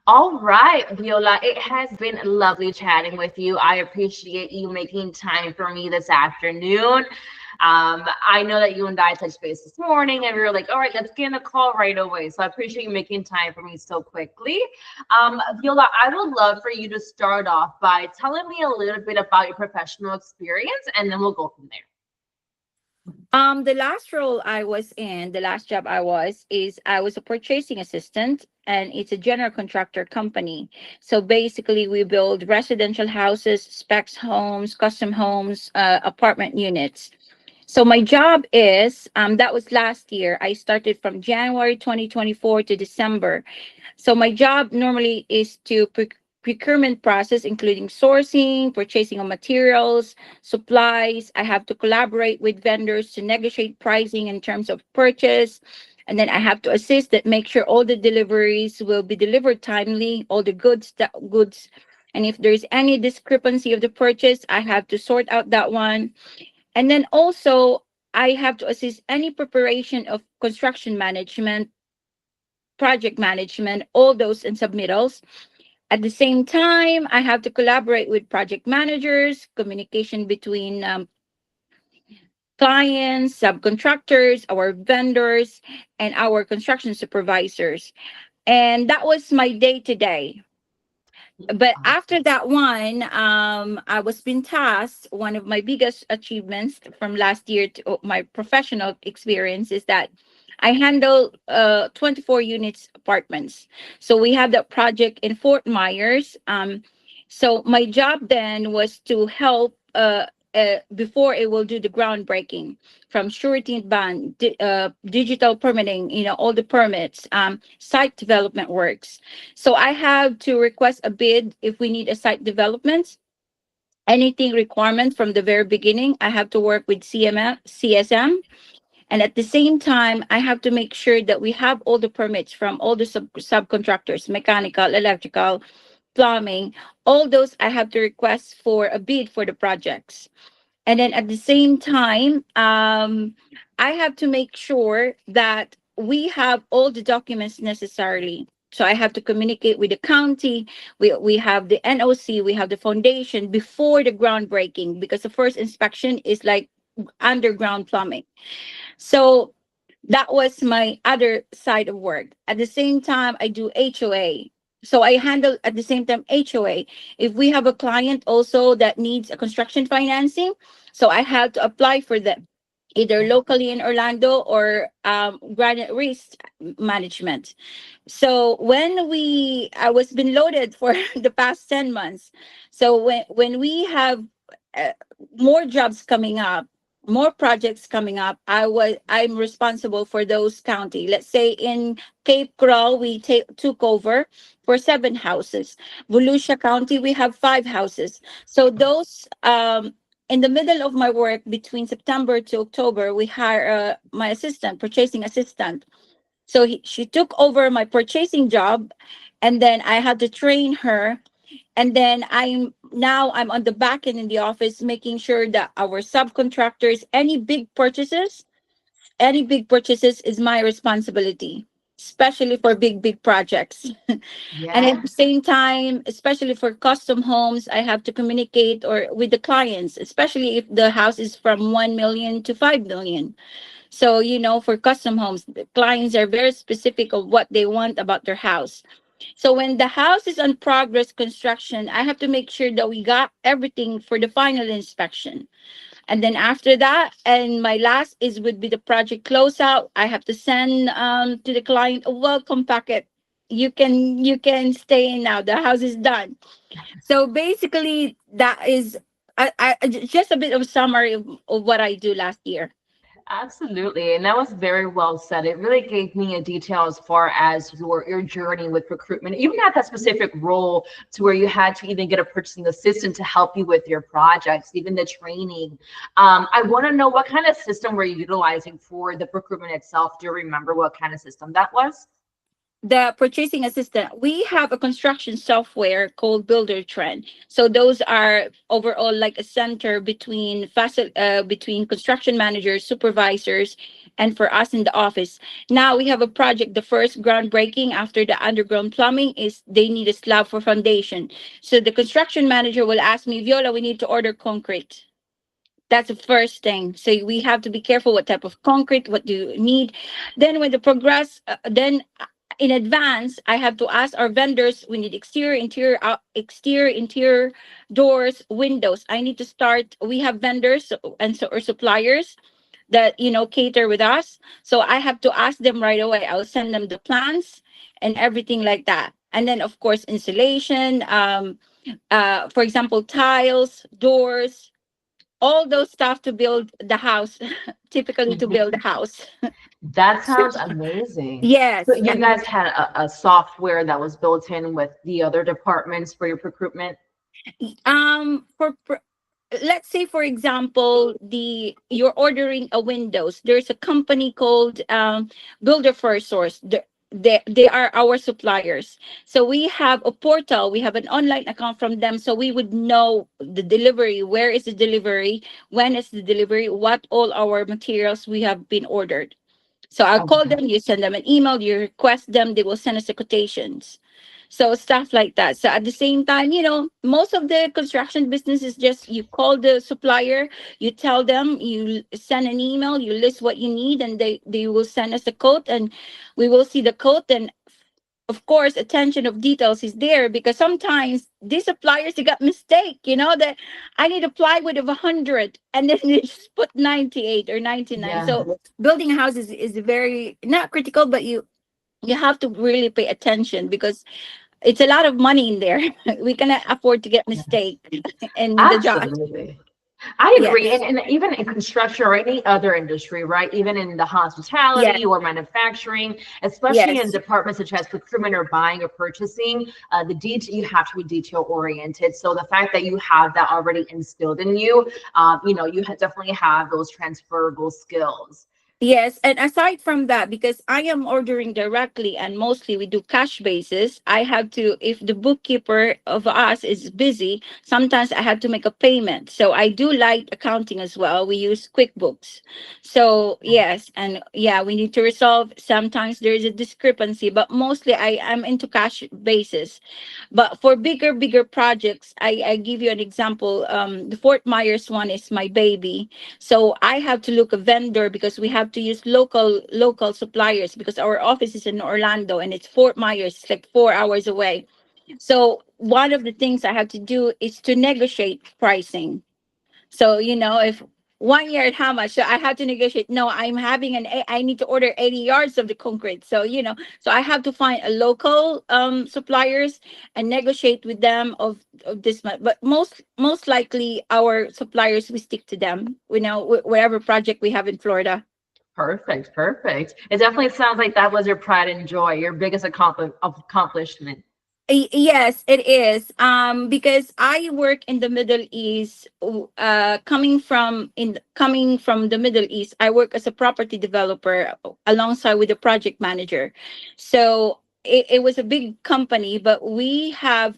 All right, Viola, it has been lovely chatting with you. I appreciate you making time for me this afternoon. I know that you and I touched base this morning and we were like, all right, let's get in a call right away. So I appreciate you making time for me so quickly. Viola, I would love for you to start off by telling me a little bit about your professional experience and then we'll go from there. The last role I was in, the last job I was a purchasing assistant, and it's a general contractor company. So basically, we build residential houses, specs homes, custom homes, apartment units. So my job is, that was last year. I started from January 2024 to December. So my job normally is to procurement process, including sourcing, purchasing of materials, supplies. I have to collaborate with vendors to negotiate pricing in terms of purchase. And then I have to assist that make sure all the deliveries will be delivered timely, all the goods. And if there's any discrepancy of the purchase, I have to sort out that one. And then also I have to assist any preparation of construction management, project management, all those and submittals. At the same time, I have to collaborate with project managers, communication between clients, subcontractors, our vendors, and our construction supervisors. And that was my day to day. But after that one, I was been tasked. One of my biggest achievements from last year to my professional experience is that I handle 24 units apartments. So we have that project in Fort Myers. So my job then was to help before it will do the groundbreaking, from surety and bond, digital permitting, all the permits, site development works. So I have to request a bid if we need a site development. Anything requirement from the very beginning, I have to work with CSM. And at the same time, I have to make sure that we have all the permits from all the subcontractors, mechanical, electrical, plumbing, all those I have to request for a bid for the projects. And then at the same time, I have to make sure that we have all the documents necessarily. So I have to communicate with the county. We have the NOC, we have the foundation before the groundbreaking, because the first inspection is like underground plumbing. So that was my other side of work. At the same time, I do HOA. So I handle at the same time HOA. If we have a client also that needs a construction financing, so I have to apply for them, either locally in Orlando or granite risk management. So I was been loaded for the past 10 months. So when we have uh, more jobs coming up, more projects coming up, I'm responsible for those county. Let's say in Cape Coral, we took over for 7 houses. Volusia County, we have 5 houses. So those in the middle of my work between September to October, we hire my assistant, purchasing assistant. So she took over my purchasing job, and then I had to train her. And then I'm on the back end in the office, making sure that our subcontractors, any big purchases is my responsibility, especially for big projects. And Yeah. at the same time, especially for custom homes, I have to communicate or with the clients, especially if the house is from 1 million to 5 million. So, for custom homes, the clients are very specific of what they want about their house. So when the house is on progress construction, I have to make sure that we got everything for the final inspection. And then after that, and my last is would be the project closeout. I have to send to the client a welcome packet. You can stay in now. The house is done. So basically, that is just a bit of summary of what I do last year. Absolutely. And that was very well said. It really gave me a detail as far as your journey with recruitment. You had that specific role to where you had to even get a purchasing assistant to help you with your projects, even the training. I want to know, what kind of system were you utilizing for the procurement itself? Do you remember what kind of system that was? The purchasing assistant, we have a construction software called Builder Trend. So those are overall like a center between between construction managers, supervisors, and for us in the office. Now we have a project. The first groundbreaking after the underground plumbing is they need a slab for foundation. So the construction manager will ask me, Viola, we need to order concrete. That's the first thing. So we have to be careful what type of concrete, what do you need. Then when the progress, then in advance, I have to ask our vendors. We need exterior, interior, exterior, interior, doors, windows. I need to start. We have vendors and so or suppliers that cater with us. So I have to ask them right away. I'll send them the plans and everything like that. And then of course insulation. For example, tiles, doors, all those stuff to build the house, typically to build a house. That sounds amazing. So Yes. you guys had a software that was built in with the other departments for your procurement? For let's say for example, the you're ordering a windows. There's a company called Builder First Source. They are our suppliers. So we have a portal, we have an online account from them, so we would know the delivery, where is the delivery, when is the delivery, what all our materials we have been ordered. So I'll call Okay. them, you send them an email, you request them, they will send us the quotations. So stuff like that. So at the same time, most of the construction business is just you call the supplier, you tell them, you send an email, you list what you need, and they will send us a quote, and we will see the quote. And of course, attention of details is there because sometimes these suppliers they got mistake, that I need a plywood of 100 and then they just put 98 or 99. Yeah. So building a house is very not critical, but you have to really pay attention because it's a lot of money in there. We cannot afford to get mistake in the job. Absolutely. I agree. Yes. And even in construction or any other industry, right? Even in the hospitality Yes. or manufacturing, especially in Yes. departments such as procurement or buying or purchasing, the detail you have to be detail oriented. So the fact that you have that already instilled in you, you definitely have those transferable skills. Yes, and aside from that, because I am ordering directly and mostly we do cash basis, I have to, if the bookkeeper of us is busy, sometimes I have to make a payment. So I do light accounting as well. We use QuickBooks. So yes, and yeah, we need to resolve. Sometimes there is a discrepancy, but mostly I am into cash basis. But for bigger projects, I give you an example. The Fort Myers one is my baby, so I have to look a vendor because we have to use local suppliers because our office is in Orlando and it's Fort Myers, it's like 4 hours away. So one of the things I have to do is to negotiate pricing. So, if 1 year at how much? So I have to negotiate. No, I'm having I need to order 80 yards of the concrete. So, so I have to find a local suppliers and negotiate with them of this much. But most likely our suppliers, we stick to them, whatever project we have in Florida. Perfect, perfect. It definitely sounds like that was your pride and joy, your biggest accomplishment. Yes, it is. Because I work in the Middle East. Coming from the Middle East, I work as a property developer alongside with the project manager. So it was a big company, but we have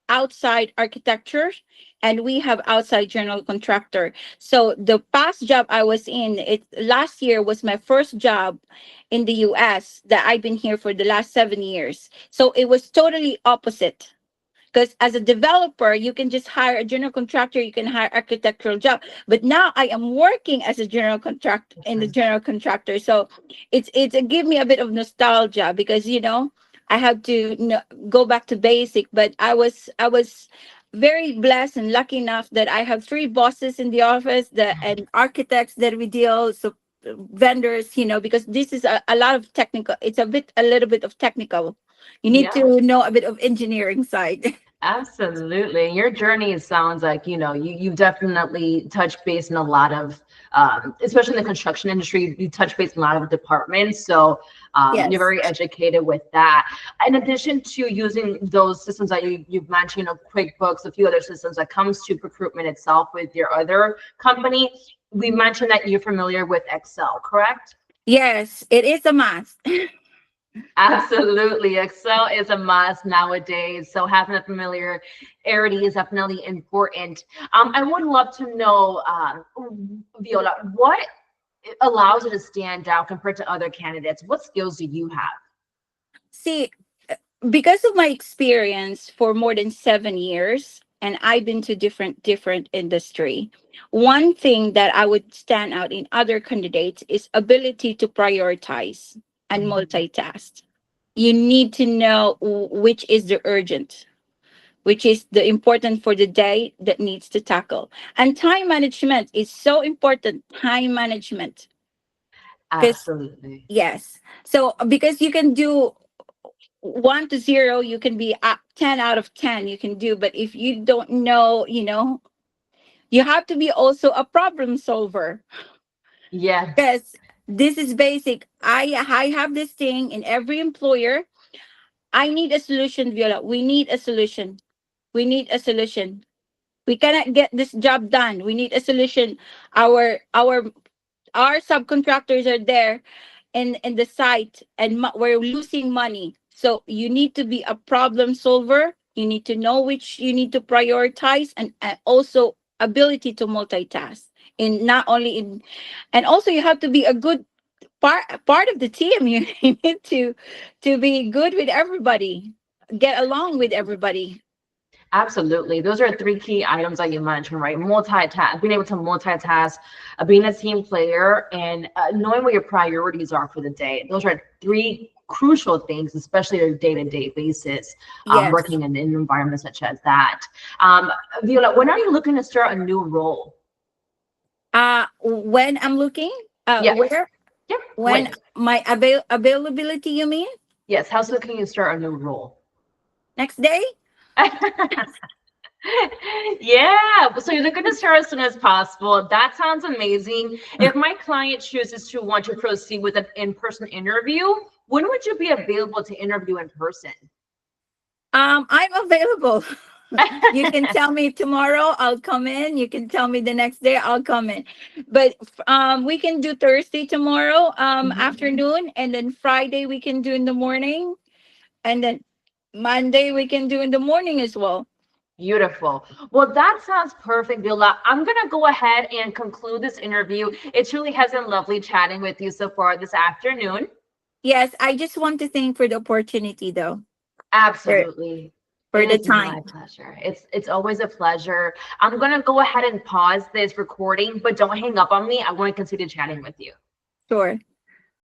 outside architecture and we have outside general contractor. So the past job I was in, it last year was my first job in the US that I've been here for the last 7 years. So it was totally opposite. Because as a developer, you can just hire a general contractor, you can hire architectural job. But now I am working as a general contract in the general contractor. So it's a give me a bit of nostalgia because I have to go back to basic. But I was very blessed and lucky enough that I have three bosses in the office that and architects that we deal so vendors, because this is a lot of technical, it's a little bit of technical. You need Yeah. to know a bit of engineering side. Absolutely. Your journey sounds like, you've definitely touched base in a lot of, especially in the construction industry, you touch base in a lot of departments. So you're Yes. very educated with that. In addition to using those systems that you've mentioned, QuickBooks, a few other systems that comes to procurement itself with your other company, we mentioned that you're familiar with Excel, correct? Yes, it is a must. Absolutely. Excel is a must nowadays. So having a familiarity is definitely important. I would love to know, Viola, what it allows you to stand out compared to other candidates? What skills do you have? See, because of my experience for more than 7 years, and I've been to different industry, one thing that I would stand out in other candidates is ability to prioritize and multitask. You need to know which is the urgent, which is the important for the day that needs to tackle. And time management is so important. Time management. Because Absolutely. yes. So because you can do 1 to 0, you can be at 10 out of 10, you can do. But if you don't know, you have to be also a problem solver. Yeah. Because this is basic. I have this thing in every employer. I need a solution, Viola. We need a solution. We need a solution. We cannot get this job done. We need a solution. Our subcontractors are there in the site, and we're losing money. So you need to be a problem solver. You need to know which you need to prioritize, and also ability to multitask in not only in, and also you have to be a good part of the team. You need to be good with everybody, get along with everybody. Absolutely. Those are three key items that you mentioned, right? Multitask, being able to multitask, being a team player, and knowing what your priorities are for the day. Those are three crucial things, especially on a day-to-day basis, Yes. working in an environment such as that. Um, Viola, when are you looking to start a new role? When I'm looking, Yeah. where, Yep. when When? my availability, you mean? Yes. How soon can you start a new role? Next day? Yeah, so you're looking to start as soon as possible. That sounds amazing. If my client chooses to want to proceed with an in-person interview, when would you be available to interview in person? I'm available. You can tell me tomorrow, I'll come in. You can tell me the next day, I'll come in. But we can do Thursday tomorrow, Mhm. afternoon, and then Friday we can do in the morning, and then Monday we can do in the morning as well. Beautiful. Well, that sounds perfect, Viola. I'm going to go ahead and conclude this interview. It truly has been lovely chatting with you so far this afternoon. Yes, I just want to thank for the opportunity though, for Absolutely. It for the is my time. pleasure. It's always a pleasure. I'm gonna go ahead and pause this recording, but don't hang up on me. I want to continue chatting with you. Sure.